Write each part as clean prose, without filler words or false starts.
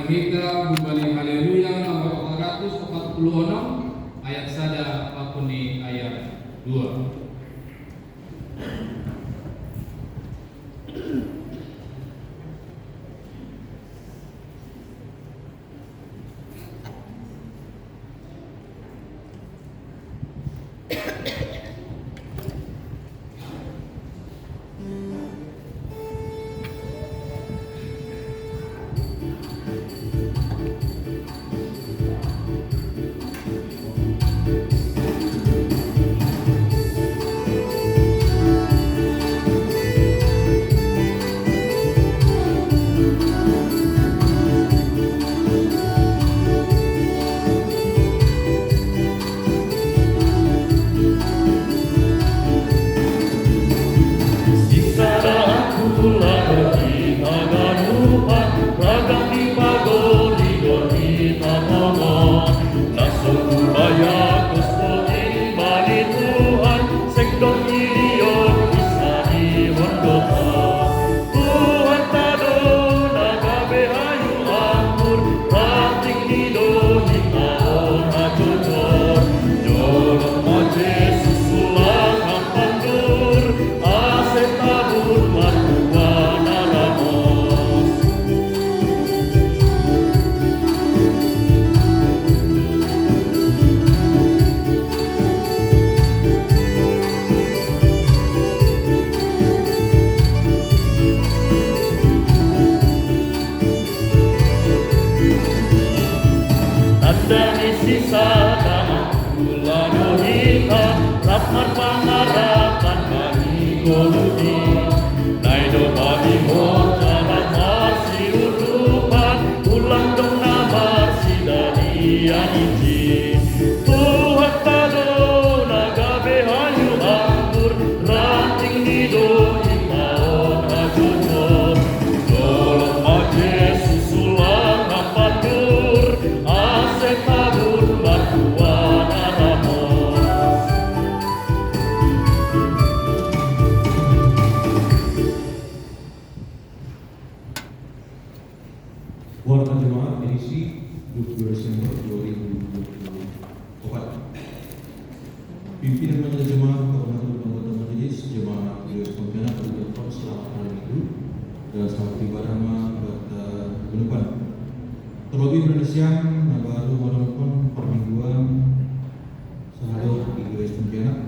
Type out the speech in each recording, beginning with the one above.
kita bumbali haleluya nomor 446 ayat sada pakuni ayat 2. Warta Jemaat edisi 22 Desember 2024. Pimpinan Majelis Jemaat Koordinator Anggota Majelis Jemaat Gereja Pontianak mengucapkan selamat hari Minggu dan selamat ibadah pada minggu depan. Terlebih pada siang baru melakukan permingguan sehari di Gereja Pontianak.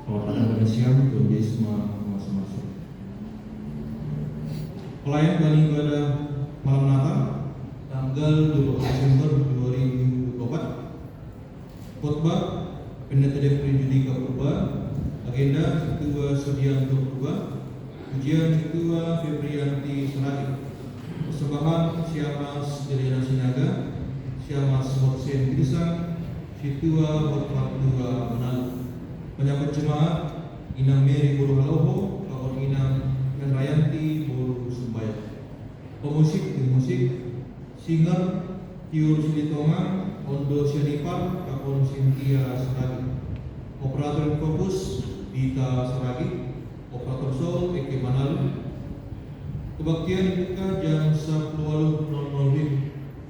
Selamat datang pada siang Tuhan Yesus masing-masing. Pelayan dan ibadah malam Natal tanggal 20 Desember 2024. Khotbah Pendeta Depri Judika Purba, agenda Ketua Sudianto Purba, ujian Ketua Febrianti Seragi, persembahan Siamas Jeliana Sinaga, Siamas Hotsen Girsang, Ketua Hotmat 2 Manado. Penyambut jemaat Inang Meri Buru Haloho, Kakor Inang dan Rayanti Buru Sumbayang. Pemusik tim musik singer Tiur Silitonga, Ondo Sianipar, Kakon Sintia Seragi. Operator fokus Dita Seragi, operator soul Eke Manalu. Kebaktian dibuka jam 10.00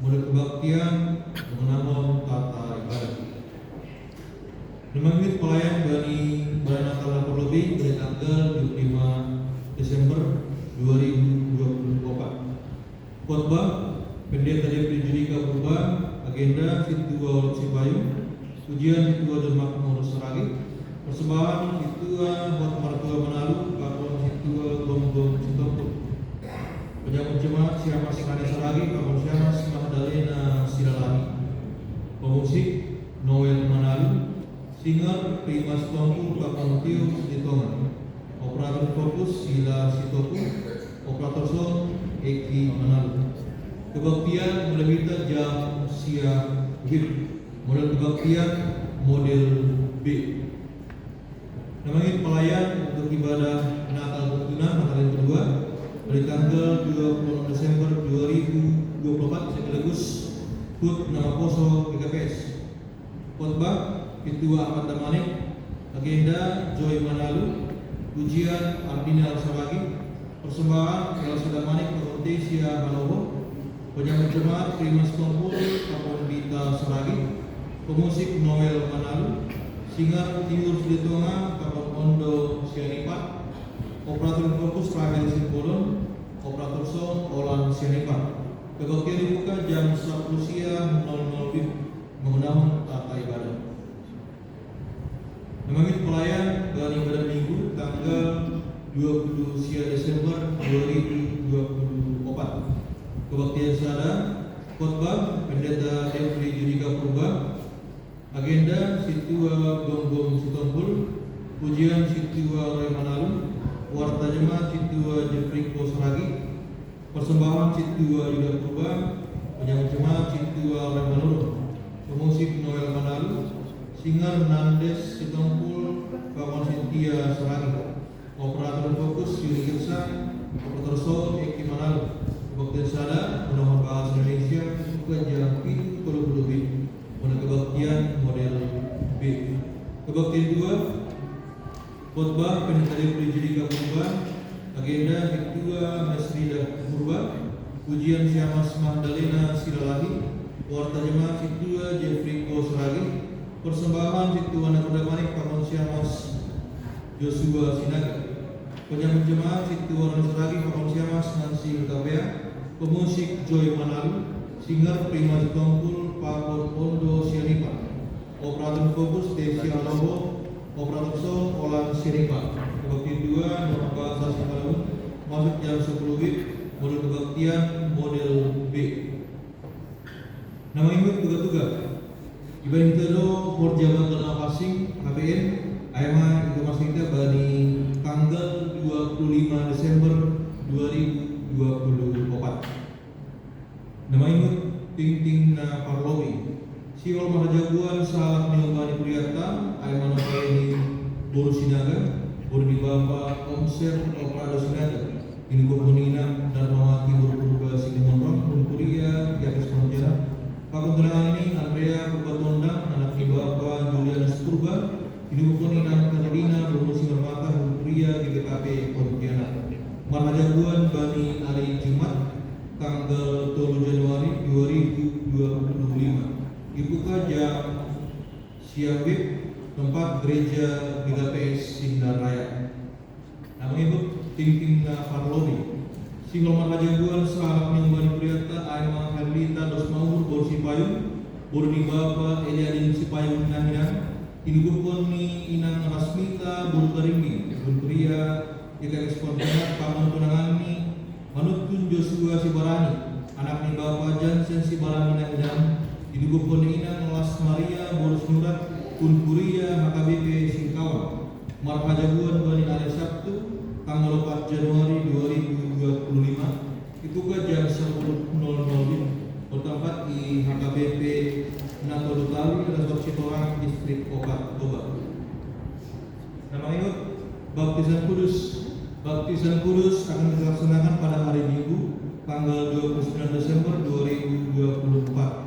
mulai kebaktian mengenamon tata ibadah. 5 menit pelayan dari Badan Natal lapor lebih dari tanggal 25 Desember 2024. Khotbah Pendeta Depri Judika Purba, agenda Ketua Olok Sipayu, ujian Ketua dan Makmur Seragi, persembahan Ketua Hotmar 2 Manado, Kakon Ketua Gombong Sitompul. Penyambut jemaat Siamas Kane Seragi, Kakon Siamas Magdalena Silalami. Pemusik Noel Manado, singer Prima Sitompul, Kakon Tio Sitongan. Operator fokus Sila Sitopu, operator sound Eki Manado. Kebaktian mulai kita jam siang model kebaktian model B. Namanya pelayan untuk ibadah Natal Bertuna Natal yang kedua dari tanggal 26 Desember 2024 sekaligus HUT nama Poso PKPS. Khotbah Ketua Ahmad Damanik, agenda Joy Manalu, ujian Ardina Al-Sabagi, persembahan Elsa Damanik Protesia Manowo, Penyanyi jemaat Prima Stompul Kapol Bita Seragi, pemusik Noel Manalu, singer Timur Silitonga Kapol Ondo Sianipat, operator fokus Rahel Simbolon, operator sound Olan Sianipat. Kebaktian dibuka jam 10 siang 00 WIB menggunakan tata ibadah. Namanya pelayan dari ibadah minggu tanggal 20 Desember 2024. Kebaktian sada khotbah Pendeta Jeffrey Judika Purba, agenda Situa Gonggong Sitompul, pujian Situa Roy Manalu, warta jemaat Situa Jeffrey Kosragi, persembahan Situa Yuda Purba, penyanyi jemaat Situa Roy Manalu, pemusik Noel Manalu, singer Nandes Sitompul, kawan Sintia Seragi, operator fokus Yuni Kirsa, operator sound Eki Manalu. Kebaktian sada Undang Bahasa Indonesia buka jam 7.30 WIB. Kebaktian model B. Kebaktian 2 khotbah Pendeta Jeffrey Judika Purba, agenda Ketua Mesrida Purba, pujian Siamas Magdalena Silalahi, warta jemaat Ketua Jeffrey Kosragi, persembahan Ketua Nakoda Manik Kamon Siamas Joshua Sinaga, penyanyi jemaat Ketua Nasragi Kamon Siamas Nancy Utabea, pemusik Joy Manalu, singer Prima Stompul Pakon Ondo Sianipa, operator fokus Desi Alobo, operator sound Olan Sianipa. Kebaktian 2 Norma Bahasa Singkawang masuk jam 10 WIB, model kebaktian model B. Nama imut tugas-tugas ibadah itu Morjama Kelana Pasing HBN Ayama informasi kita bani tanggal 25 Desember 2024. Nama imut Ting na Parlowi, Siwal Mahajaguan Salah Niobani Priyata Ayama Nokaini Boru Sinaga, Boru di Bapa Omser Oprado Sinaga, ini Kumunina dan Mawati Boru Purba Sinimonrong Bunturia Garis Pontianak. Pakuntulangan ini Andrea Purbatondang, anak di Bapa Julianus Purba, ini Kumunina Kanadina Boru Singarmata Bunturia GKP Pontianak. Mahajaguan Bani Hari Jumat tanggal 3 Januari 2025. Dibuka jam siang WIB, tempat gereja GKPS Sindar Raya. Nama ibu Ting-Ting Farlobi, Single Mahajaguan Sahabat Niumbani Priyata Aima Herlita Dos Maur Bor Sipayung, Borni Bapa Eliadin Sipayung Naminan, Inugupon ni Inang Rasmita Bor Karimbi, Bunturia GKPS Pontianak Paman Tunangani, Manutun Joshua Sibarani, anak ni Bapa Jansen Sibarani Naminan, Inugupon ni Inang Las Maria Bor Surat, Unpuria HKBP Singkawang. Marhajaguan Bani Hari Sabtu tanggal 4 Januari 2025. Dibuka jam 10.00 bertempat di HKBP Nato Dutawi, Resort Sitorang, Distrik Okat Toba. Nama imut Baptisan Kudus. Baptisan Kudus akan dilaksanakan pada hari Minggu tanggal 29 Desember 2024.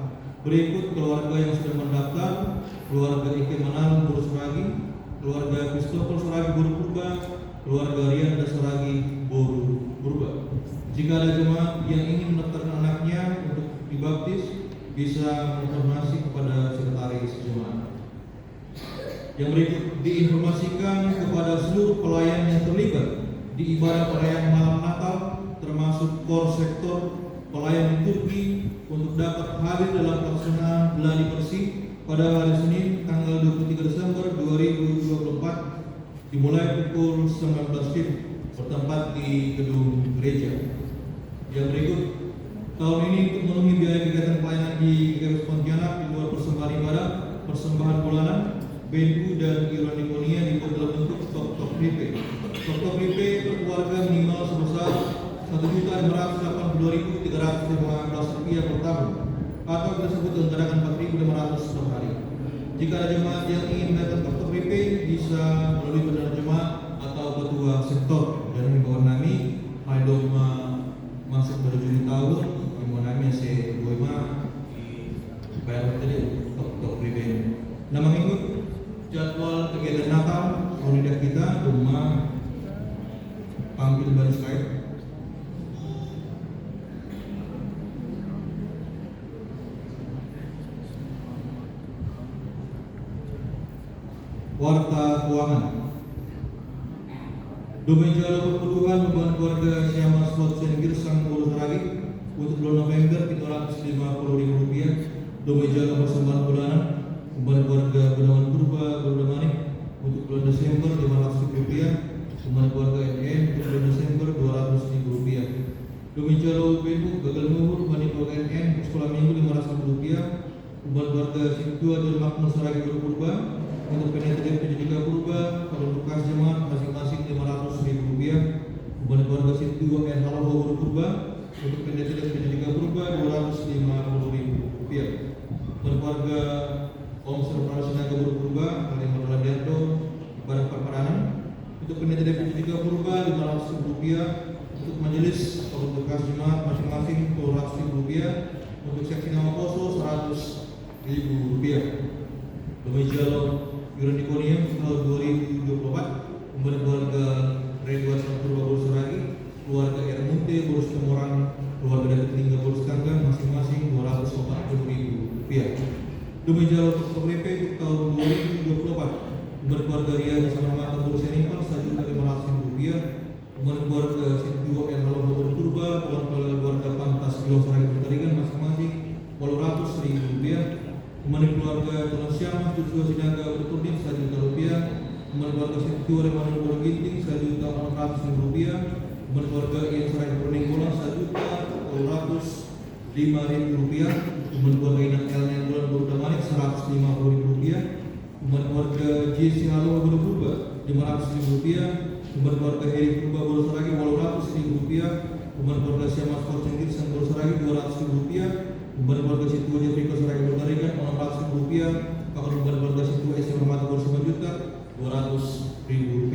Berikut keluarga yang sudah mendaftar: keluarga Ike Manalu Boru Seragi, keluarga Christopher Seragi Boru Purba, keluarga Rian Seragi Boru Purba. Jika ada jemaat yang ingin mendaftarkan anaknya untuk dibaptis, bisa menginformasi kepada sekretaris jemaat. Yang berikut diinformasikan kepada seluruh pelayan yang terlibat di ibadah perayaan malam Natal, termasuk core sektor pelayan liturgi, untuk dapat hadir dalam pelaksanaan gladi bersih pada hari Senin tanggal 23 Desember 2024 dimulai pukul 19 WIB bertempat di gedung gereja. Yang berikut, tahun ini untuk memenuhi biaya kegiatan pelayanan di GKPS Pontianak di luar persembahan ibadah, persembahan bulanan, BNU dan iuran Nikonia dibuat dalam bentuk Tok Ripe. Tok Ripe per keluarga minimal sebesar Rp1.582.315 per tahun, atau tersebut menggunakan 4.500 per hari. Jika ada jemaat yang ingin datang ke Tok Ripe, bisa melalui bendahara jemaat atau ketua sektor. Dan himbauan kami, dogma masuk pada Juni tahun, himbauan kami se Boima bayar tadi Tok Ripe. Nama minggu jadwal kegiatan Natal Unida kita rumah panggil baris lain. Warta Keuangan. Domeja Kebutuhan Beban Keluarga Syama Slot Senggir Sang Urus Ragi untuk bulan November Rp750.000. Domeja Persembahan Bulanan Beban Keluarga Benawan Purba Garuda Manik untuk bulan Desember Rp500.000. Beban Keluarga NN untuk bulan Desember Rp200.000. Domeja Bebu Gagal Nuhur Beban Keluarga NN Sekolah Minggu Rp500.000. Beban Keluarga Situa dan Makmur Saragi Purba untuk pendidikan pendidikan purba kalau bekas jemaat masing-masing Rp500.000. Beban keluarga Situ dan Halo Purba untuk pendidikan pendidikan purba Rp250.000. Beban keluarga Om Serpara Sinaga Purba Kali Merladanto Ibadah Perparanan untuk pendidikan pendidikan purba Rp500.000. Untuk majelis kalau bekas jemaat masing-masing Rp200.000. Untuk seksi nama poso Rp100.000. Domeja Yuran Dikonium tahun 2024 Beban keluarga Redwan Purba Boros Ragi, keluarga Ermunte Boros Temorang, keluarga Datuk Tinggal Boros Tangga masing-masing Rp240.000. Domeja PPP untuk tahun 2024 Beban keluarga Ria bersama Mata Boros Senipal Rp1.500.000. Beban keluarga Situ dan Halo Boros Purba, keluarga Pantas Kilos Ragi Pertarigan masing-masing Rp800.000. Kemudian keluarga Tuan Syamah Joshua Sinaga Bertuding Rp1.000. Kemudian keluarga Situ Remanu Boros Ginting Rp1.400.000. Kemudian keluarga Ian Sarai Perninggolan Rp1.405.000. Kemudian keluarga Inan Elnya Bulan Garuda Manik Rp150.000. Kemudian keluarga JC Halo Boros Purba Rp500.000. Kemudian keluarga Heri Purba Boros Ragi Rp800.000. Kemudian keluarga Syamah Sport Senggir Sang Boros Ragi Rp200.000. Beban keluarga Situ Jepri Saragi Bertarigan Rp600.000. Bahkan beban keluarga Situ SM Permata Boros 5 juta Rp200.000.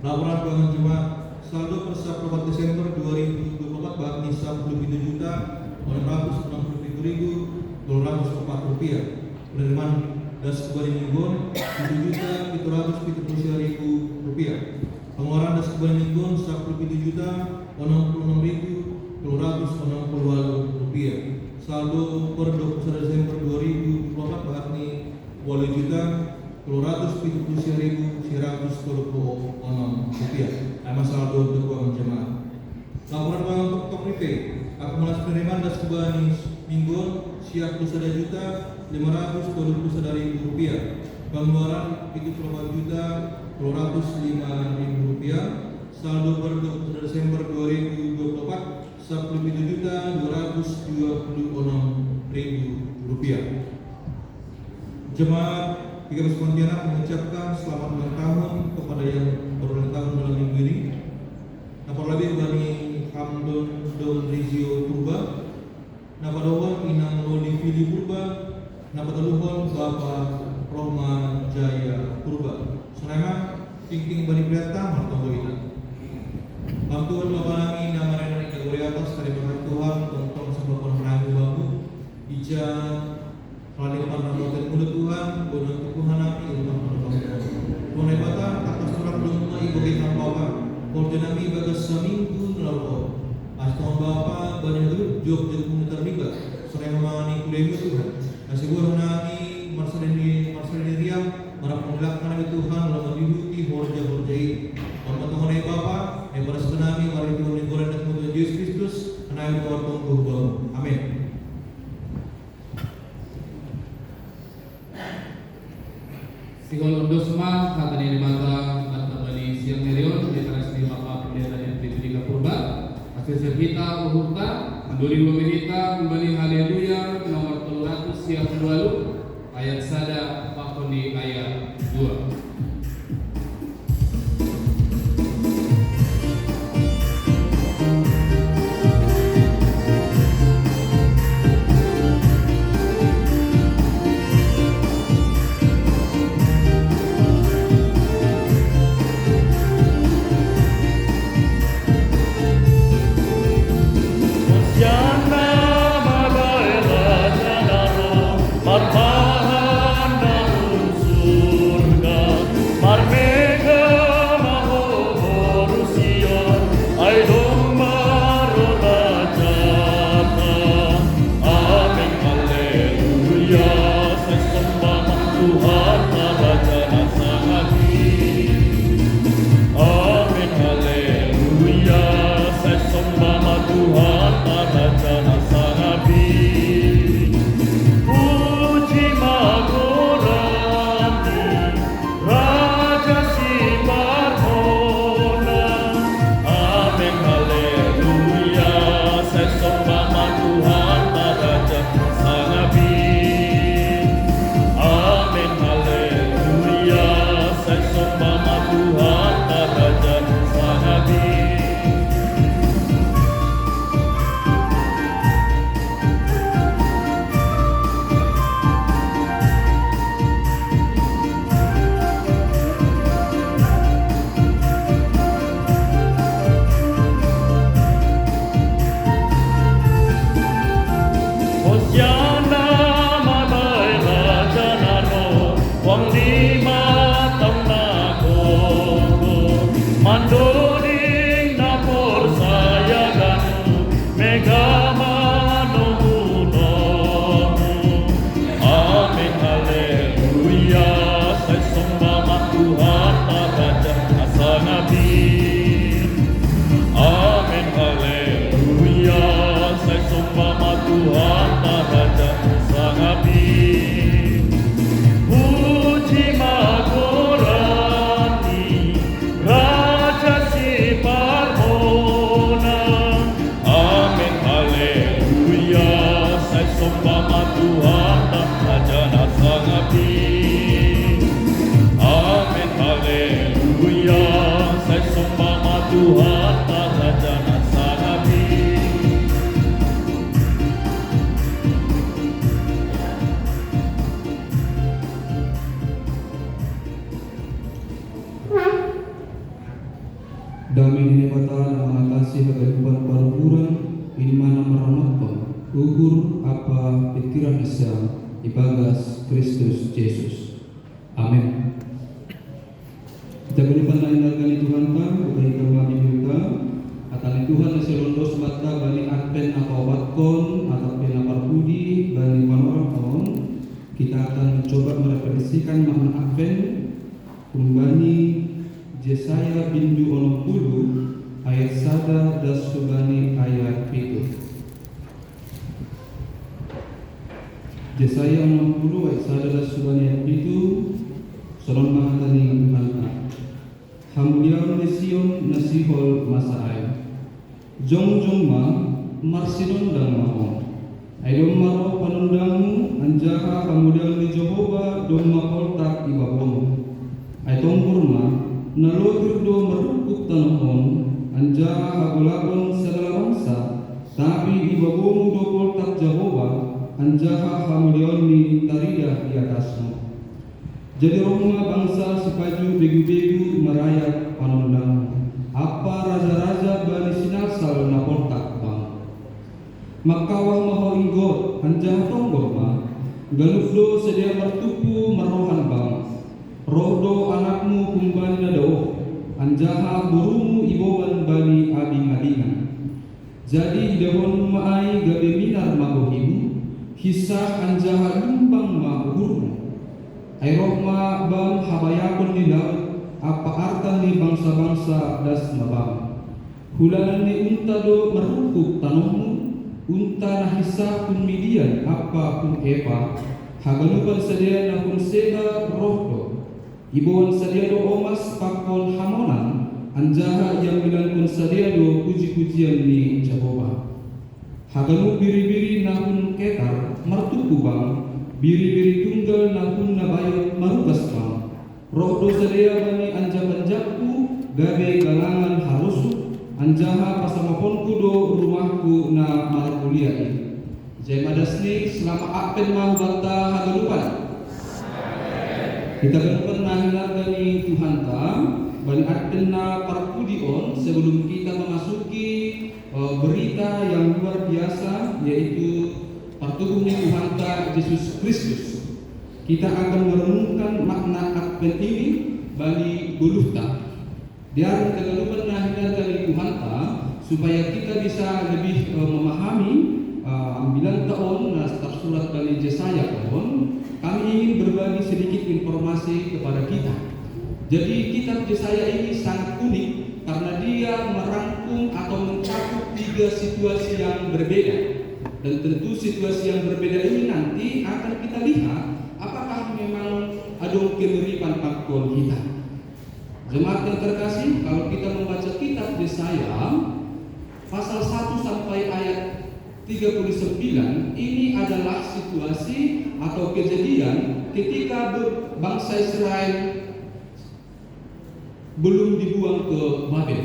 Laporan keuangan jemaat saldo per 1 Desember 2024 bakni Rp10.667.240.204. Penerimaan das kembali mingguan Rp7.770.000. Pengeluaran das kembali mingguan Rp10.060.262. Saldo per 21 Desember 2024 bakni Rp20.770.126. Nama saldo untuk keuangan jemaat. Laporan keuangan untuk TOP akumulasi penerimaan das kembali mingguan siap Rp521.521.000. Pengeluaran Rp74.205.000. Saldo per 21 Desember 2024 Rp7.726.000. Jemaat PKP Pontianak mengucapkan selamat ulang tahun kepada yang berulang tahun dalam minggu ini. Napalabih Bani Hamdon Don Rizio Purba, Napadohon Inang Loli Fili Purba, Napataluhon Bapak Roma Jaya Purba. Sunema Tingting Bani Priata Martondo Ina. Bantuan Bapak Nami nama Renan Ika atas dari berkat Tuhan tentang sebab peneramu babu Ija Radik Panramoten Muda Tuhan Bodoh Tuhan Nami Ilmu Panramoten Tunai Bata atas surat Lumma Ibu Kita Bapak Kordenami Bagas Saminggu Nelaluh Aston Bapak Banyak Duduk Jok Jadi Komunitar Riba Sering Mani Kulemu Tuhan Kasih Buah Nami Marcelini Riam Marapun Tuhan Lama Dihuti Horja-Horjai Hormat Tuhan Bapak Pada sebenarnya mari Tuhan digoreng dan Tuhan Yesus Kristus Anak Tuhan Tuhan. Amin. Sigol undo semua kata di mata kata bani siang merion di teras di Bapak Pendeta yang Tribunika Purba hasil kita uhurta anduri meminta kembali haleluya nomor 300 siap 2 ayat sada pakoni ayat 2. Marmahan daun surga. Tuhan Raja Sangapi. Puji Magorani Raja si Parmona. Amin haleluya. Saya sembah Tuhan Raja Sangapi. Amin haleluya. Saya sembah Tuhan Raja Sangapi. Damai di nebatan mengatasi kehidupan parupuran ini mana meramatkan ukur apa pikiran Isa ibagas Kristus Yesus. Amin. Kita berikan lain Tuhan ta, utai kami juga akan Tuhan selondos mata bani adven atau watkon atau penaparpudi bani panorakon. Kita akan mencoba merefleksikan makna adven kumbani Yesaya bindu 60 ayat 1 dan subani ayat 7. Yesaya 60 ayat 1 dan subani ayat 7. Salam mahatani Tuhan. Hamulian di Sion nasihol masarai. Jong ma marsinon dan mahon. Aidom maro panundamu anjaha hamulian di Jehovah dom makoltak ibabomu. Aidom kurma nalogir do merukuk tanahon anjaha hagulakon segala bangsa tapi ibabomu do koltak Jehovah anjaha hamulian ni tarida di atasmu. Jadi Roma bangsa sepaju begu-begu merayap panundang. Apa raja-raja bani sinasal naportak bang. Makawah maho inggot anjah tonggor ma. Galufdo sedia mertupu merohan bang. Rohdo anakmu kumbani nadao. Anjaha burumu iboban bani abing-abingan. Jadi dahon maai gabe minar mabohimu. Hisah anjaha lumbang ma uhurmu. Airokma bang habayakon di laut apa artan ni bangsa-bangsa das mabang. Hulanan ni unta do merukuk tanahmu unta nahisah kun midian apa kun eva haganupan sedia na kun sega rohdo ibuan sedia do omas pakon hamonan anjaha yang bilang kun sedia do puji-pujian ni Jehovah. Haganu biri-biri na kun ketar mertuku bang biri-biri tunggal nahun nabayot marugas bang. Roh dosa dia bani anja-anjaku gabe galangan harusu anjaha pasamaponku do rumahku na marakuliai. Jai madasni selama apen mau banta hagalupan. Kita galupan nahinar dari Tuhan ta bani apen na parkudion sebelum kita memasuki berita yang luar biasa yaitu pertubuhnya Tuhan Yesus Kristus. Kita akan merenungkan makna Advent ini bagi Golgota. Dia kegalupan nahinar dari Tuhan supaya kita bisa lebih memahami ambilan tahun nastar surat dari Yesaya tahun. Kami ingin berbagi sedikit informasi kepada kita. Jadi kitab Yesaya ini sangat unik karena dia merangkum atau mencakup 3 situasi yang berbeda. Dan tentu situasi yang berbeda ini nanti akan kita lihat apakah memang ada kemiripan faktual kita. Jemaat yang terkasih, kalau kita membaca kitab Yesaya pasal 1 sampai ayat 39 ini adalah situasi atau kejadian ketika bangsa Israel belum dibuang ke Babel.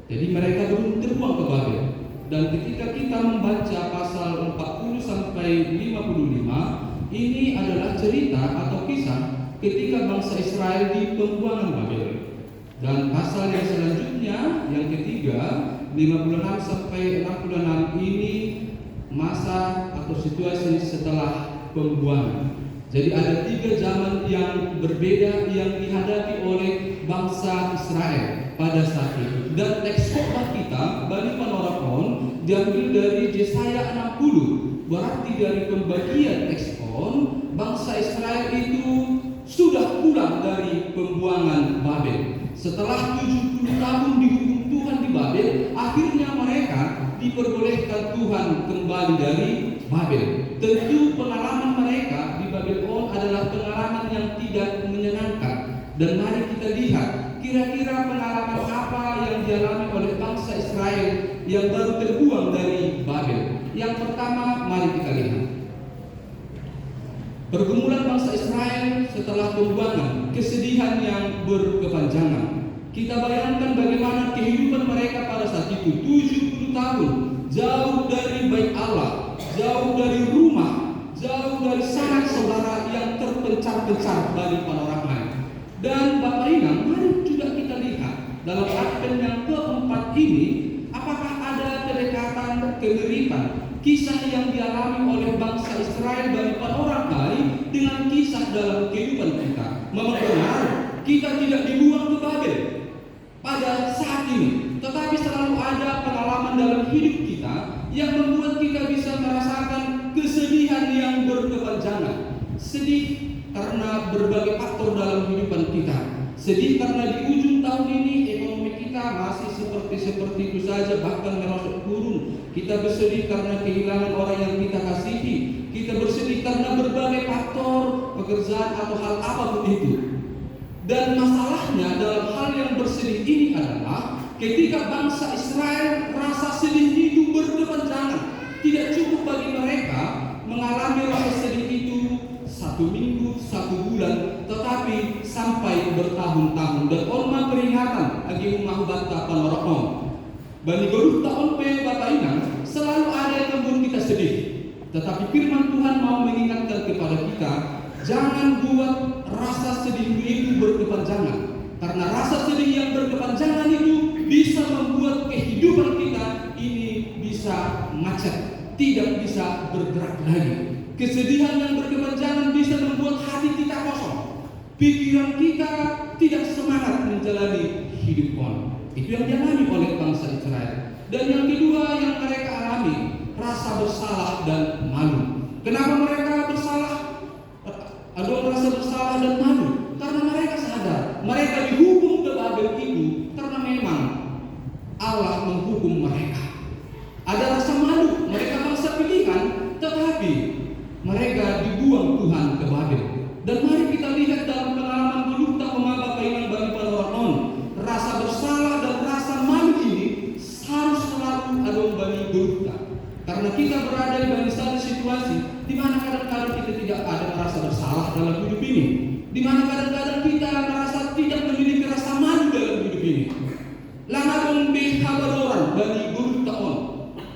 Jadi mereka belum terbuang ke Babel. Dan ketika kita membaca pasal 40 sampai 55, ini adalah cerita atau kisah ketika bangsa Israel di pembuangan Babel. Dan pasal yang selanjutnya, yang ketiga, 56 sampai 66 ini masa atau situasi setelah pembuangan. Jadi ada 3 zaman yang berbeda yang dihadapi oleh bangsa Israel pada saat itu. Dan teks khotbah kita Bani Panorakon diambil dari Yesaya 60. Berarti dari pembagian teks bangsa Israel itu sudah pulang dari pembuangan Babel. Setelah 70 tahun dihukum Tuhan di Babel, akhirnya mereka diperbolehkan Tuhan kembali dari Babel. Tentu pengalaman mereka di Babelon adalah pengalaman yang tidak menyenangkan. Dan mari kita lihat kira-kira pengalaman apa yang dialami oleh bangsa Israel yang baru terbuang dari Babel. Yang pertama, mari kita lihat pergumulan bangsa Israel setelah pembuangan, kesedihan yang berkepanjangan. Kita bayangkan bagaimana kehidupan mereka pada saat itu, 70 tahun, jauh dari bait Allah, jauh dari rumah, jauh dari sanak saudara yang terpencar-pencar dari panorama lain. Dan Bapak Inang, mari juga kita lihat dalam Advent yang keempat ini, apakah ada kedekatan, kemiripan, kisah yang dialami oleh bangsa Israel dari orang lain dengan kisah dalam kehidupan kita. Memang benar, kita tidak dibuang ke Babel pada saat ini, tetapi selalu ada pengalaman dalam hidup kita yang membuat kita bisa merasakan kesedihan yang berkepanjangan. Sedih karena berbagai faktor dalam kehidupan kita. Sedih karena di ujung tahun ini ekonomi kita masih seperti itu saja, bahkan merosot turun. Kita bersedih karena kehilangan orang yang kita kasihi. Kita bersedih karena berbagai faktor, pekerjaan atau hal apapun itu. Dan masalahnya dalam hal yang bersedih ini adalah ketika bangsa Israel rasa sedih itu berkepanjangan. Tidak cukup bagi mereka mengalami rasa sedih itu 1 minggu, 1 bulan, tetapi sampai bertahun-tahun. Dan orma peringatan agi umah bata panorokno Bani Goruh tahun pe Bapak Inang selalu ada yang membuat kita sedih. Tetapi firman Tuhan mau mengingatkan kepada kita, jangan buat rasa sedih itu berkepanjangan. Karena rasa sedih yang berkepanjangan itu bisa membuat kehidupan kita ini bisa macet, tidak bisa bergerak lagi. Kesedihan yang berkepanjangan bisa membuat hati kita kosong. Pikiran kita tidak semangat menjalani hidup on. Itu yang dialami oleh bangsa Israel. Dan yang kedua yang mereka alami, rasa bersalah dan malu. Kenapa mereka bersalah? Ada rasa bersalah dan malu karena mereka sadar mereka dihukum ke Babel itu karena memang Allah menghukum mereka. Ada rasa malu, mereka bangsa pilihan, tetapi mereka dibuang Tuhan ke Babel. Dan mari kita lihat dalam pengalaman dulu tak Bapak Inang bagi Panoranon, rasa bersalah dan rasa malu ini harus selalu ada bagi Gurta. Karena kita berada di satu situasi di mana kadang-kadang kita tidak ada merasa bersalah dalam hidup ini, di mana kadang-kadang kita merasa tidak memiliki rasa malu dalam hidup ini. Lanadong behabadoran bagi Gurta on.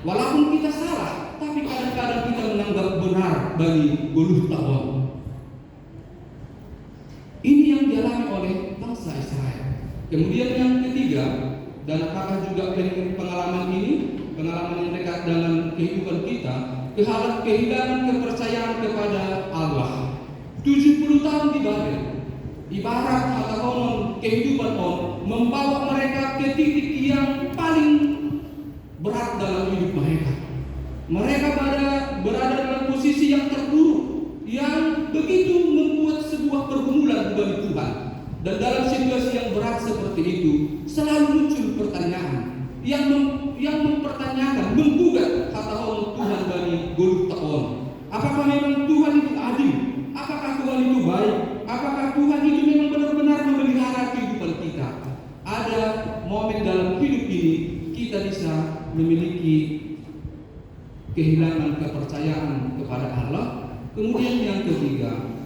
Walaupun kita salah, tapi kadang-kadang kita menganggap benar bagi Gurta on. Ini yang dialami oleh bangsa Israel. Kemudian yang ketiga, dan apakah juga pengalaman ini, pengalaman yang dekat dengan kehidupan kita, kehilangan kepercayaan kepada Allah. 70 tahun di Babel, ibarat atau kehidupan membawa mereka ke titik yang paling berat dalam hidup mereka. Mereka berada dalam posisi yang terburuk, yang begitu membuat sebuah pergumulan bagi Tuhan. Dan dalam situasi yang berat seperti itu, selalu muncul pertanyaan yang mempertanyakan, menggugat kata Tuhan bagi Gurta on. Apakah memang Tuhan itu adil? Apakah Tuhan itu baik? Apakah Tuhan itu memang benar-benar memelihara kehidupan kita? Ada momen dalam hidup ini kita bisa memiliki kehilangan kepercayaan kepada Allah. Kemudian yang ketiga,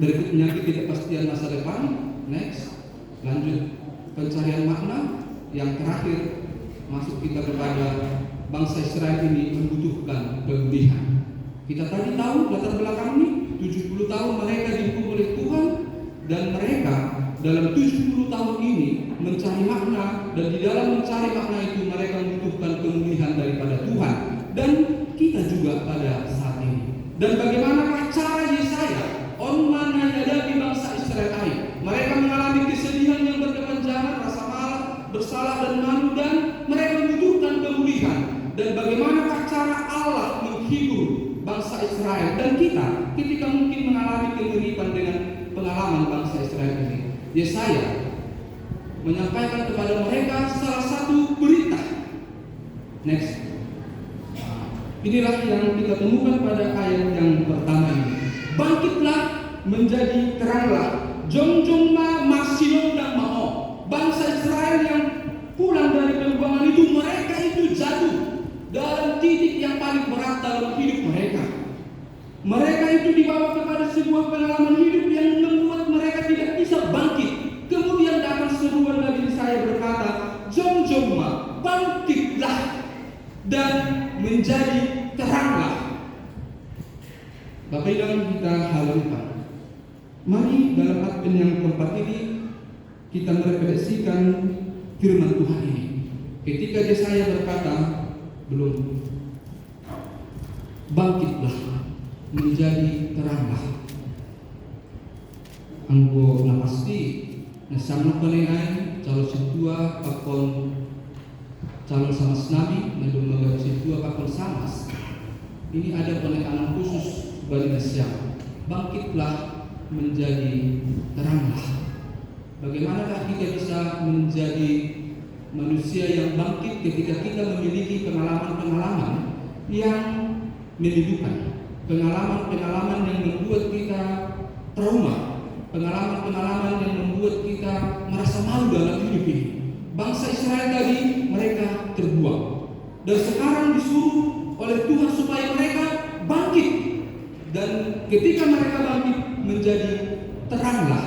berikutnya ketidakpastian masa depan. Next, lanjut pencarian makna. Yang terakhir, masuk kita kepada bangsa Israel ini membutuhkan pemulihan. Kita tadi tahu latar belakang ini, 70 tahun mereka dihukum oleh Tuhan, dan mereka dalam 70 tahun ini mencari makna, dan di dalam mencari makna itu mereka membutuhkan pemulihan daripada Tuhan, dan kita juga pada saat ini. Dan bagaimanakah cara Yesaya on mana di bangsa Israel? Mereka mengalami kesedihan yang berkepanjangan, rasa malas, bersalah dan malu, dan mereka membutuhkan pemulihan. Dan bagaimanakah cara Allah menghibur bangsa Israel dan kita ketika mungkin mengalami kemiripan dengan pengalaman bangsa Israel ini? Yesaya menyampaikan kepada mereka salah satu berita. Next, Inilah yang kita temukan pada ayat yang pertama ini. Bangkitlah menjadi teranglah. Jongjongma Marsilon dan Mao. Bangsa Israel yang pulang dari pembuangan itu, mereka itu jatuh dalam titik yang paling berat dalam hidup mereka. Mereka itu dibawa kepada sebuah pengalaman hidup yang membuat mereka tidak bisa bangkit. Kemudian datang seruan dari saya berkata, Jongjongma, bangkitlah dan menjadi teranglah. Bapak Ibu kita halalkan. Mari dalam Advent yang keempat ini kita merefleksikan firman Tuhan ini. Ketika Yesaya berkata, belum, bangkitlah menjadi teranglah. Anggo na pasti na samno kanay calon situa pakon calon samas nabi na dumaga situa pakon samas. Ini ada penekanan khusus bagi Nasya. Bangkitlah menjadi teranglah. Bagaimanakah kita bisa menjadi manusia yang bangkit ketika kita memiliki pengalaman-pengalaman yang menyedihkan, pengalaman-pengalaman yang membuat kita trauma, pengalaman-pengalaman yang membuat kita merasa malu dalam hidup ini. Bangsa Israel tadi mereka terbuang dan sekarang disuruh oleh Tuhan supaya mereka bangkit, dan ketika mereka bangkit menjadi teranglah.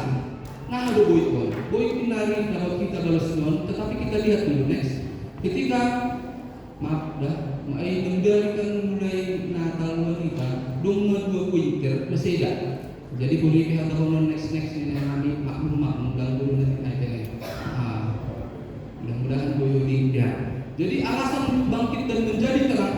Nah, ada boy pinari kalau kita balas non, tetapi kita lihat dulu next. Ketika mulai Natal kita, dong dua winter masih ada. Jadi boleh kita tahu next ini kami makmum ganggu nanti naik. Mudah-mudahan boy dia. Jadi alasan untuk bangkit dan menjadi terang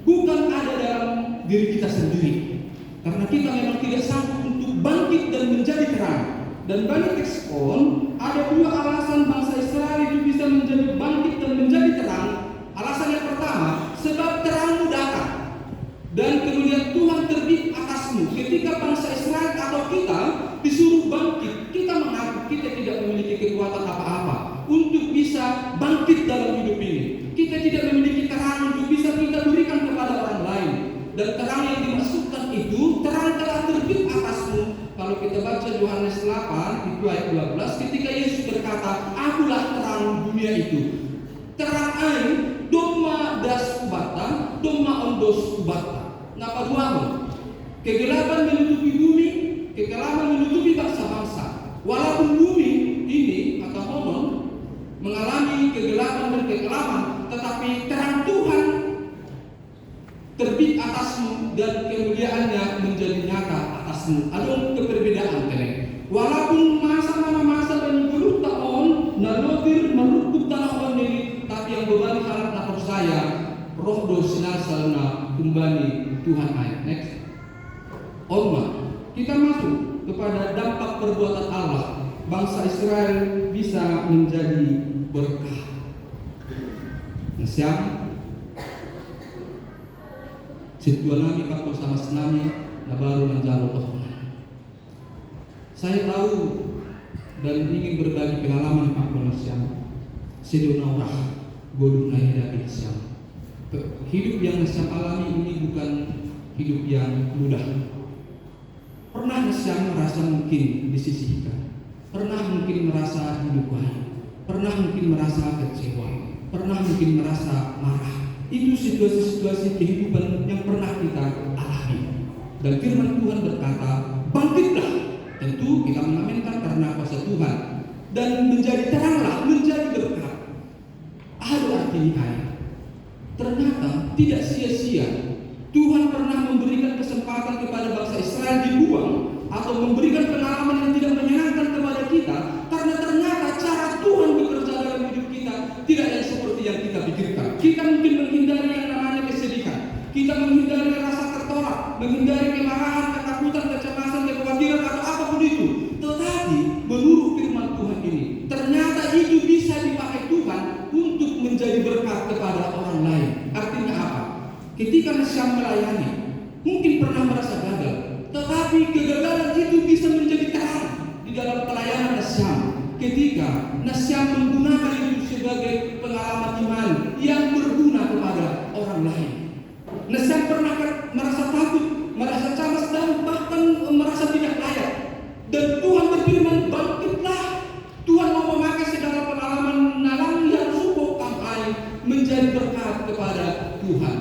bukan ada dalam diri kita sendiri, karena kita memang tidak sanggup untuk bangkit dan menjadi terang. Dan bagi teks ada dua alasan bangsa Israel itu bisa menjadi bangkit dan menjadi terang. Alasan yang pertama, sebab terangmu datang dan kemudian Tuhan terbit atasmu. Ketika bangsa Israel atau kita disuruh bangkit, kita mengaku kita tidak memiliki kekuatan apa-apa untuk bisa bangkit dalam hidup ini. Kita tidak memiliki terang untuk bisa kita berikan kepada orang lain. Dan terang yang dimaksudkan itu, terang telah terbit atasmu. Kalau kita baca Yohanes 8 itu ayat 12, ketika Yesus berkata, akulah terang dunia itu. Terang ain doma das kubata, doma ondos kubata. Napa duamu? Kegelapan menutupi bumi, kegelapan menutupi bangsa-bangsa. Walaupun bumi ini atau homon mengalami kegelapan dan kegelapan, tetapi terang Tuhan terbit atasmu dan kemuliaannya menjadi nyata atasmu. Ada keperbedaan kene. Walaupun masa dan berut tahun nalotir merukut tanah ini, tapi yang berbalik harap tak percaya roh dosinar salna kembali Tuhan ayat. Next. Kita masuk kepada dampak perbuatan Allah. Bangsa Israel bisa menjadi berkah. Siapa? Situa nami pakol sama senami na baru menjalur Tuhan. Saya tahu dan ingin berbagi pengalaman pakol nasyam. Sedona orang bodoh naik dari nasyam. Hidup yang nasyam alami ini bukan hidup yang mudah. Pernah nasyam merasa mungkin disisihkan, pernah mungkin merasa hidup baik, pernah mungkin merasa kecewa, pernah mungkin merasa marah. Itu situasi-situasi kehidupan yang pernah kita alami. Dan firman Tuhan berkata, bangkitlah. Tentu kita mengaminkan karena kuasa Tuhan. Dan menjadi teranglah, menjadi berkat. Ada artinya. Ternyata tidak sia-sia. Tuhan pernah memberikan kesempatan kepada bangsa Israel dibuang atau memberikan pengalaman yang tidak menyenangkan kepada kita, karena ternyata cara Tuhan bekerja dalam hidup kita tidak yang seperti yang kita pikirkan. Kita mungkin menghindari yang namanya kesedihan, kita menghindari rasa tertolak, menghindari kemarahan, ketakutan, kecemasan, kekhawatiran atau apapun itu. Tetapi menurut firman Tuhan ini, ternyata itu bisa dipakai Tuhan untuk menjadi berkat kepada orang lain. Artinya apa? Ketika nasyam melayani, mungkin pernah merasa gagal, tetapi kegagalan itu bisa menjadi terang di dalam pelayanan nasyam. Ketika nasyam menggunakan itu sebagai pengalaman iman yang berguna kepada orang lain. Nasiam pernah merasa takut, merasa cemas, dan bahkan merasa tidak layak. Dan Tuhan berfirman, bangkitlah. Tuhan mau memakai segala pengalaman nalang yang subuh kamai menjadi berkat kepada Tuhan.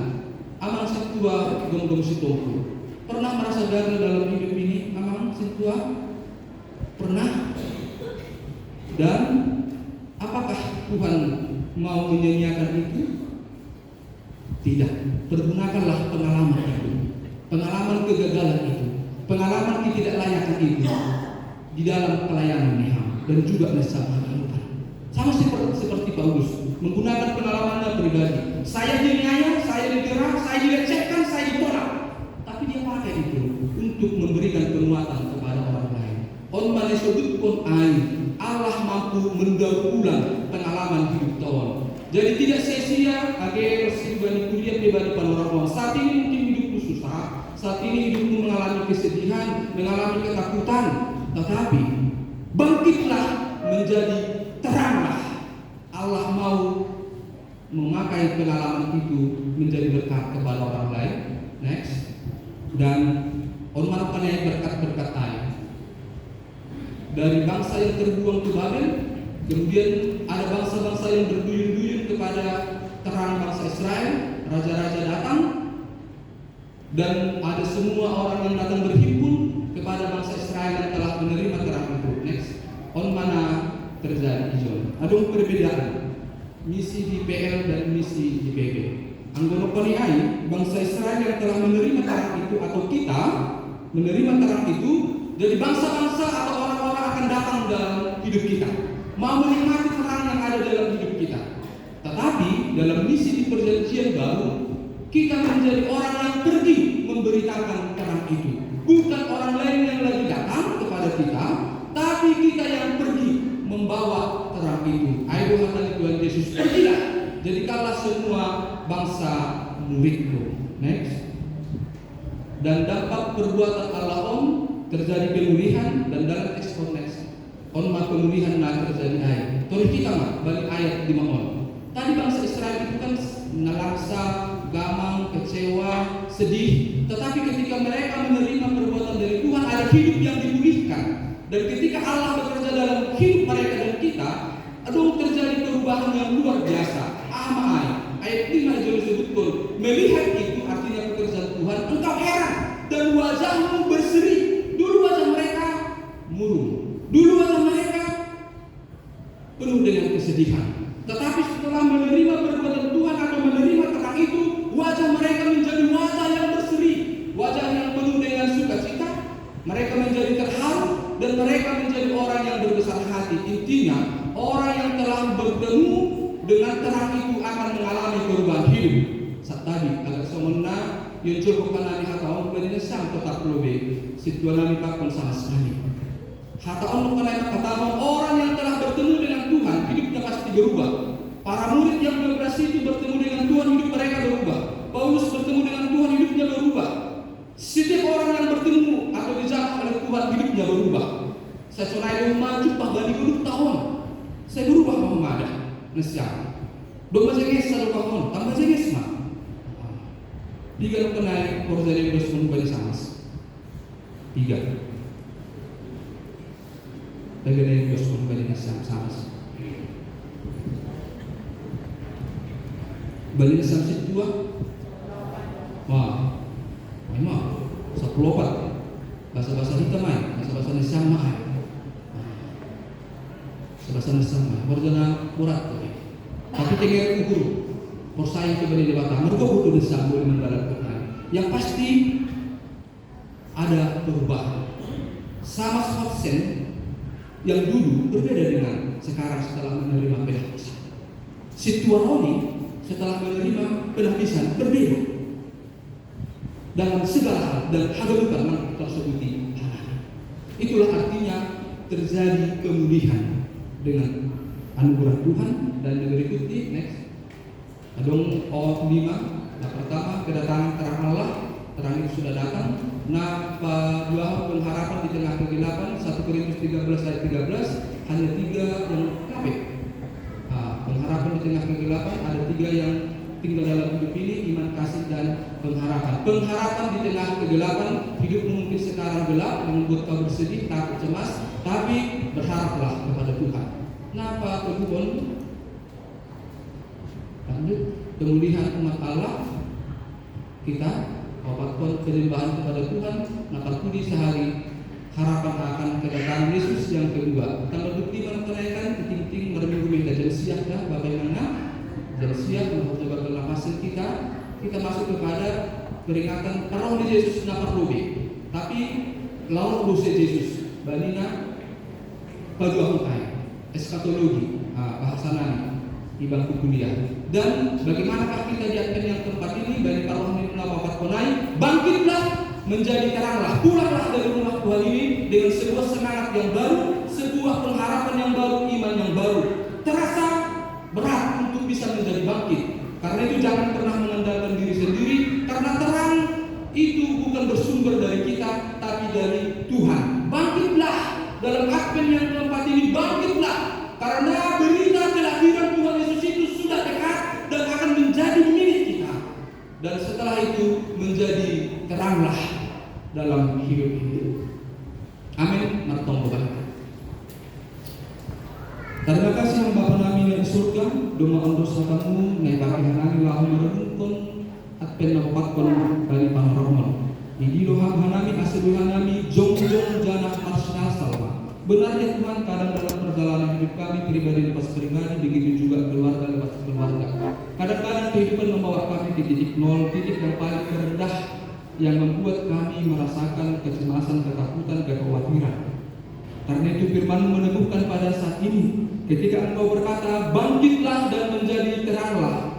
Amang situa gom-gom situngku. Pernah merasa gagal dalam hidup ini? Amang situa? Pernah? Dan apakah Tuhan mau menyanyiakan itu? Tidak. Pergunakanlah pengalaman itu, pengalaman kegagalan itu, pengalaman ketidaklayakan itu di dalam pelayanan Neham dan juga bersama Tuhan. Sama seperti Paulus menggunakan pengalamannya pribadi. Saya diniaya, saya digerak, saya dilecehkan, saya ditolak. Tapi dia pakai itu untuk memberikan penguatan kepada orang lain. On manesudut on ain, Allah mampu mendaur ulang pengalaman hidup tahun. Jadi tidak sia-sia agar sibani kuliah pribadi panorama. Saat ini mungkin hidupmu susah, saat ini hidupmu mengalami kesedihan, mengalami ketakutan, tetapi bangkitlah menjadi teranglah. Allah mau memakai pengalaman itu menjadi berkat kepada orang lain. Next. Dan orang mana berkat-berkat lain dari bangsa yang terbuang ke Babel. Kemudian ada bangsa-bangsa yang berduyun-duyun kepada terang bangsa Israel. Raja-raja datang, dan ada semua orang yang datang berhimpun kepada bangsa Israel yang telah menerima terang itu. Next. On mana terjadi John? Ada perbedaan misi di PL dan misi di PB. Anggono paniai bangsa Israel yang telah menerima terang itu, atau kita menerima terang itu, jadi bangsa-bangsa atau orang-orang akan datang dalam hidup kita, mau menikmati terang yang ada dalam hidup kita. Tetapi dalam misi di perjanjian baru, kita menjadi orang yang pergi memberitakan terang itu. Bukan orang lain yang lagi datang kepada kita, tapi kita yang pergi membawa terang itu. Ayo kata Tuhan Yesus, pergilah, jadikanlah semua bangsa muridku. Next. Dan dampak perbuatan Allah om terjadi pemulihan, dan dalam eksponensi on ma pemulihan na terjadi air. Tori kita mah balik ayat 5 on. Tadi bangsa Israel itu kan nalangsa, gamang, kecewa, sedih. Tetapi ketika mereka menerima perbuatan dari Tuhan, ada hidup yang dipulihkan. Dan ketika Allah bekerja dalam hidup mereka dan kita, terjadi perubahan yang luar biasa. Ayat 5 jauh disebutkan, melihat itu artinya pekerjaan Tuhan, engkau heran dan wajahmu berseri. Dulu wajah mereka murung, dulu wajah mereka penuh dengan kesedihan. Tetapi setelah menerima perbuatan Tuhan atau menerima terang itu, wajah mereka menjadi wajah yang berseri, wajah yang penuh dengan sukacita. Mereka menjadi terharu dan mereka menjadi orang yang berbesar hati. Intinya, orang yang telah bertemu dengan terang itu akan mengalami perubahan hidup. Saat tadi agak semena yang cukup kanani hataon berinya sang tetap lebih situasi takon sama sekali. Hataon mengenai kata orang yang telah bertemu dengan Tuhan hidupnya pasti berubah. Para murid yang 12 itu bertemu dengan Tuhan, hidup mereka berubah. Paulus bertemu dengan Tuhan, hidupnya berubah. Setiap orang yang bertemu atau dijamah oleh Tuhan, hidupnya berubah. Saya sonai rumah jumpa balik dulu tahun. Saya berubah Muhammad. Nasiam. Dua jenis satu tahun, tambah jenis mah. Tiga kenai korjari dos menubah samas. Tiga. Bagaimana dos menubah samas. Balik sampai dua. Wah, memang 14. Bahasa-bahasa hitam ay, bahasa-bahasa Nasiam ay. Bahasa Nasiam, berjana kurat. Tapi tinggal ukur, persaing kepada dewata. Mereka butuh Nasiam boleh mendarat. Yang pasti ada perubahan. Sama 100% yang dulu berbeda dengan sekarang setelah menerima penahbisan. Situasi setelah menerima penahbisan berbeda dalam segala hal dan hadapan tersebut. Itulah artinya terjadi kemuliaan dengan anugerah Tuhan. Dan yang berikutnya next. Adong 5. Nah, pertama kedatangan terang Allah. Terang itu sudah datang. Nah, dua pengharapan di tengah kegelapan. 1 Korintus 13 ayat 13. Hanya 3 yang kabeh. Pengharapan di tengah kegelapan, ada 3 yang tinggal dalam hidup ini, iman, kasih, dan pengharapan. Pengharapan di tengah kegelapan, hidup mungkin sekarang gelap, membuat kau bersedih, takut, cemas, tapi berharaplah kepada Tuhan. Kenapa Tuhan? Lanjut, pemulihan umat Allah, kita wafatkan penyembahan kepada Tuhan, nakal kudi sehari, harapan akan kedatangan Yesus yang kedua. Tanggal 25 kenaikan, ting-ting mereminggu minta jam siap dah, bagaimana? Jam siap mencoba kelamasan kita masuk kepada peringatan roh di Yesus napar lobe. Tapi lawan dosa Yesus, balina padu hukai, eskatologi, bahasa nani di bangku kuliah. Dan bagaimanakah kita diatkan yang tempat ini bagi roh ini wafat konai, bangkitlah menjadi teranglah, pulanglah dari rumah Tuhan ini dengan sebuah semangat yang baru, sebuah pengharapan yang baru, iman yang baru. Terasa berat untuk bisa menjadi bangkit. Karena itu jangan pernah mengandalkan diri sendiri, karena terang itu bukan bersumber dari kita, tapi dari Tuhan. Bangkitlah dalam Advent yang keempat ini, bangkitlah, karena berita kelahiran Tuhan Yesus itu sudah dekat dan akan menjadi milik kita. Dan setelah itu menjadi teranglah dalam hidup itu. Amin. Martong beban. Terima kasih yang Bapa nami yang surga, doma dosa kamu, nai baki hanami lahu merenungkon, atpen napapakon bali panaromon. Idi loham hanami asedu hanami, jong jana arsenal salma. Benarnya Tuhan kadang dalam perjalanan hidup kami pribadi lepas pribadi, begitu juga keluarga lepas keluarga. Kadang-kadang kehidupan membawa kami ke titik nol, titik yang paling terendah, yang membuat kami merasakan kecemasan, ketakutan, kekhawatiran. Karena itu firman meneguhkan pada saat ini, ketika engkau berkata, bangkitlah dan menjadi teranglah.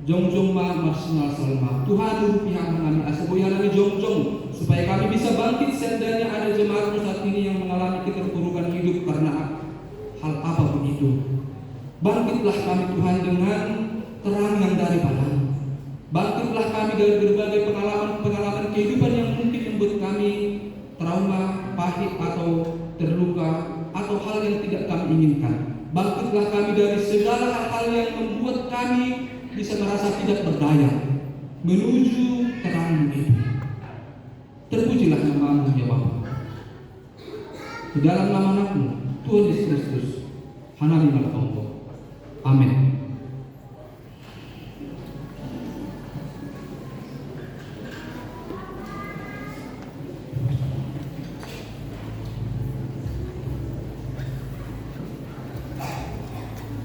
Jongjong ma marsinal salma. Tuhan pihak kami asaboya kami jongjong, supaya kami bisa bangkit seandainya ada jemaatmu saat ini yang mengalami keterpurukan hidup karena hal apapun itu. Bangkitlah kami Tuhan dengan terang yang daripadamu. Bangkitlah kami dari berbagai pengalaman kehidupan yang mungkin membuat kami trauma, pahit atau terluka atau hal yang tidak kami inginkan. Bangkitlah kami dari segala hal-hal yang membuat kami bisa merasa tidak berdaya menuju terang itu. Terpujilah nama-Mu ya Bapa. Di dalam nama Anakmu Tuhan Yesus Kristus, hanami malapongko. Amin.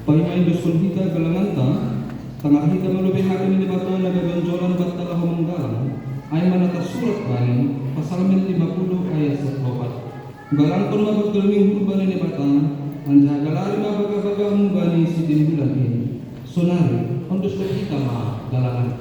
Paimain dusun kita galanganta, tengah kita melubehakan ini batu naga benjolan batala homonggalang, ay manata surat bani, pasal 50 ayat 1. Galang pun mabuk gelming hurban ini bata, anjagalari mabaga-baga humbani sidin bulan ini. Sonari, ondus kita ma galangan.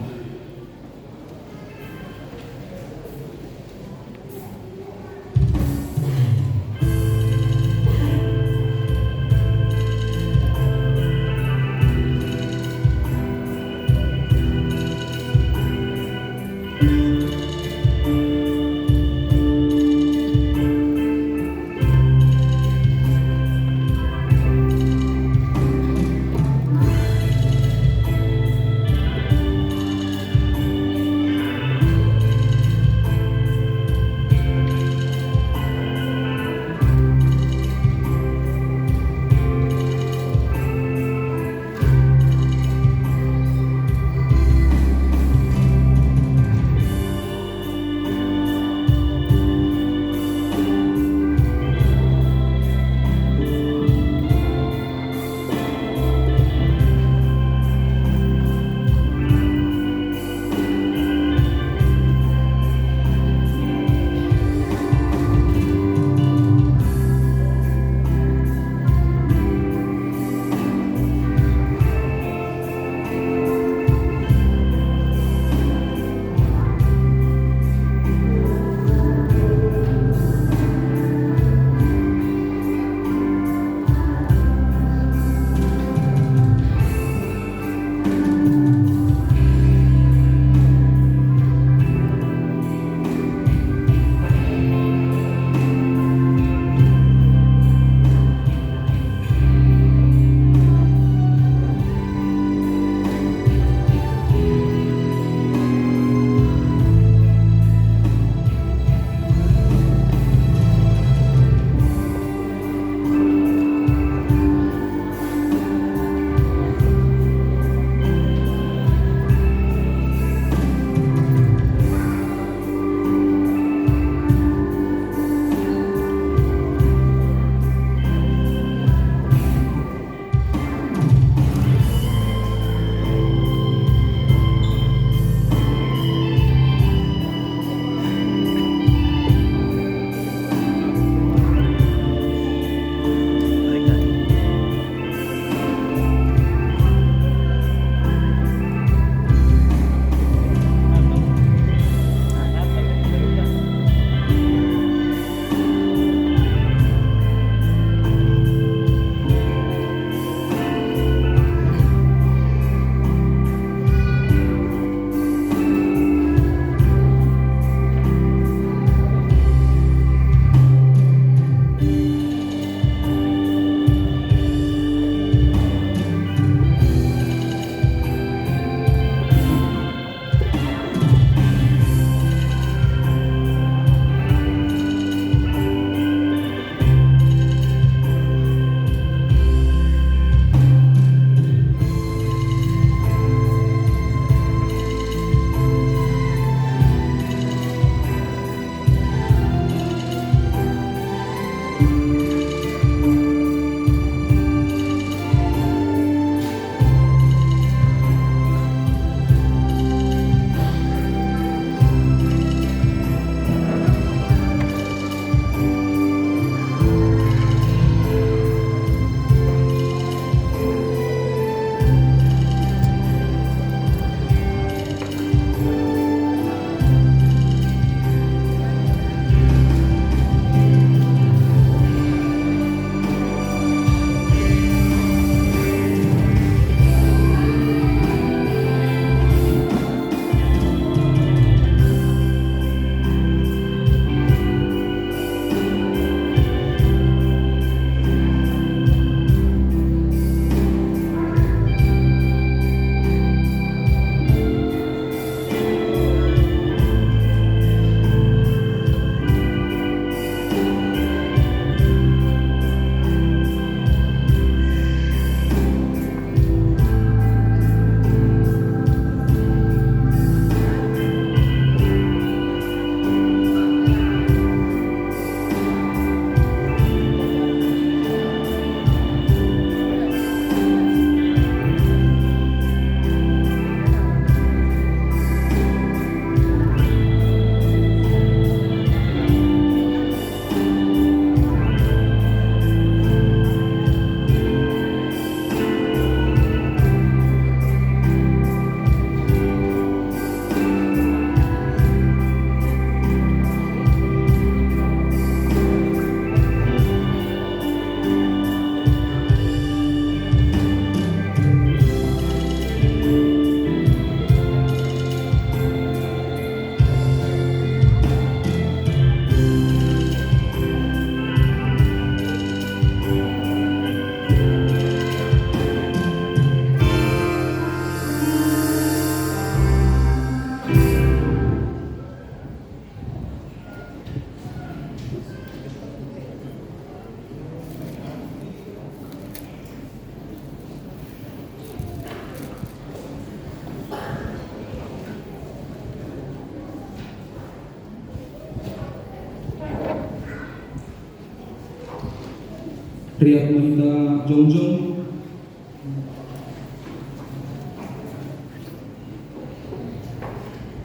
Riat Mahita Jongjong,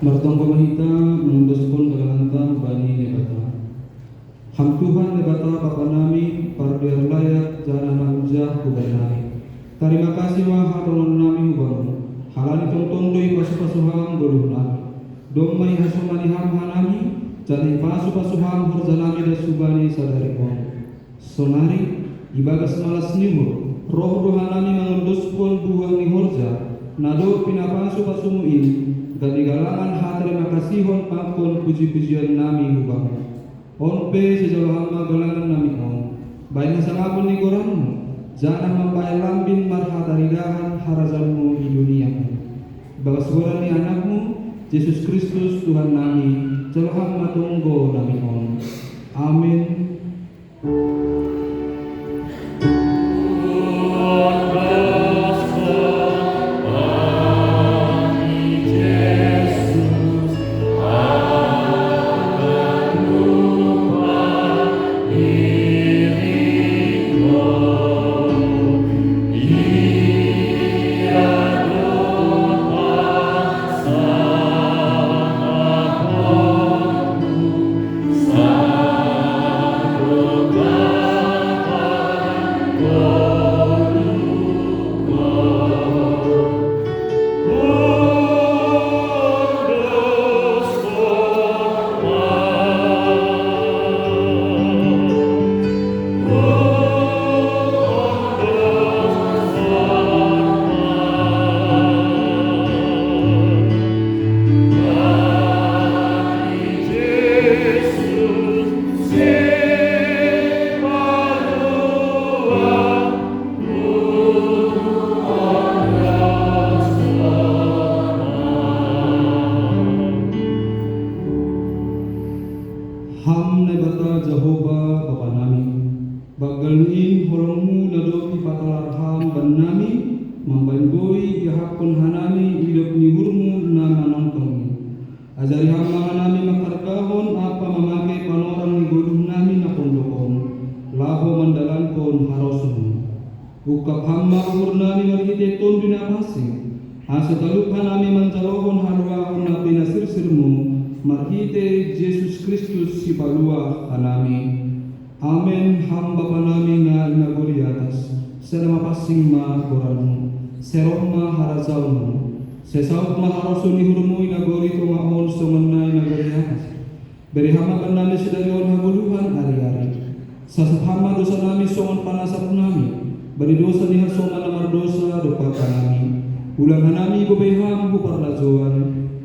Martongko Mahita mengunduspon galanta bani nebata. Ham Tuhan nebata Bapa nami pardiar layak jana namjah kubanami. Terima kasih maha nami ubamu. Halani tongtong doi pasu-pasuham goluh nami. Domai hasumani ham hanami jani pasu-pasuham horjanami dan subani sadari om. Sonari ibagas malas nimur roh dohanami mengunduspon buang ni horja nado pinapasu pasumu ini gadi galangan ha terima kasihon pangkon puji-pujian nami hubamu on pe sejauh hama galangan nami on baina sangapun ni goranmu jangan membayar lambin marhataridahan harazamu di dunia bagas goran ni anakmu Yesus Kristus Tuhan nami celohan matunggo nami on amin. Ham nebata Jehovah Bapa nami bagalin holongmu nadopi patalar ham ban nami membanggoi yahakun hanami hidup nihurmu nama nongtongi ajari hamba hanami makarkahon apa memakai panorang ni goduh nami nakondokon laho mandalankon harosmu ukap hamba hurnami marhite ton binapasi asetalup hanami mancalohon haruahon napi nasirsirmu marhite Yesus Kristus si palua anami. Amen. Hamba panami na inaguri atas selama pasing ma goranmu serok ma harazaunmu sesaut ma harasuni hurmu inaguri tumaon somana inaguri atas beri hamba panami sedari on haguluhan ari-ari sasat hamba dosa nami songon panasap nami beri dosa niha songan namar dosa dopa kanami ulang hanami bebeham buparlajoan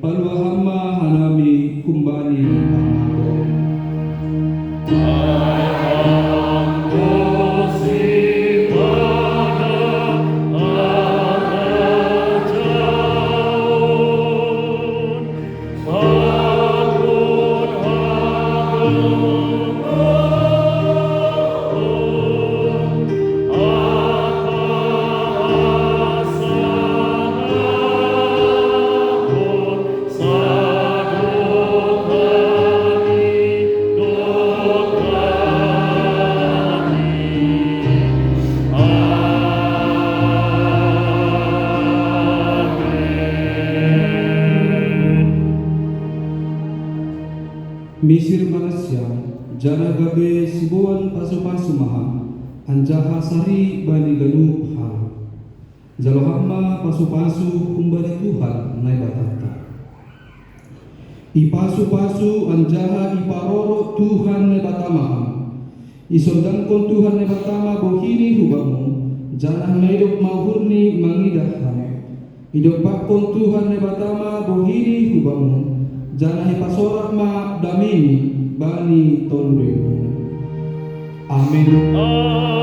palua hamba hanami kumbani pamato. Misir Malaysia, jana gabe sibuan pasu-pasu maha, anjaha sari bani galup hal. Jalo hamba pasu-pasu kumbali Tuhan nai batata. Ipasu-pasu anjaha iparoro Tuhan nai batamaha. Isondangkon Tuhan nai batama bohini hubamu, jana naidok mahurni mangidahan. Idok bakon Tuhan nai batama bohini hubamu. Jangan hipasorak ma damini bani tondemu. Amin.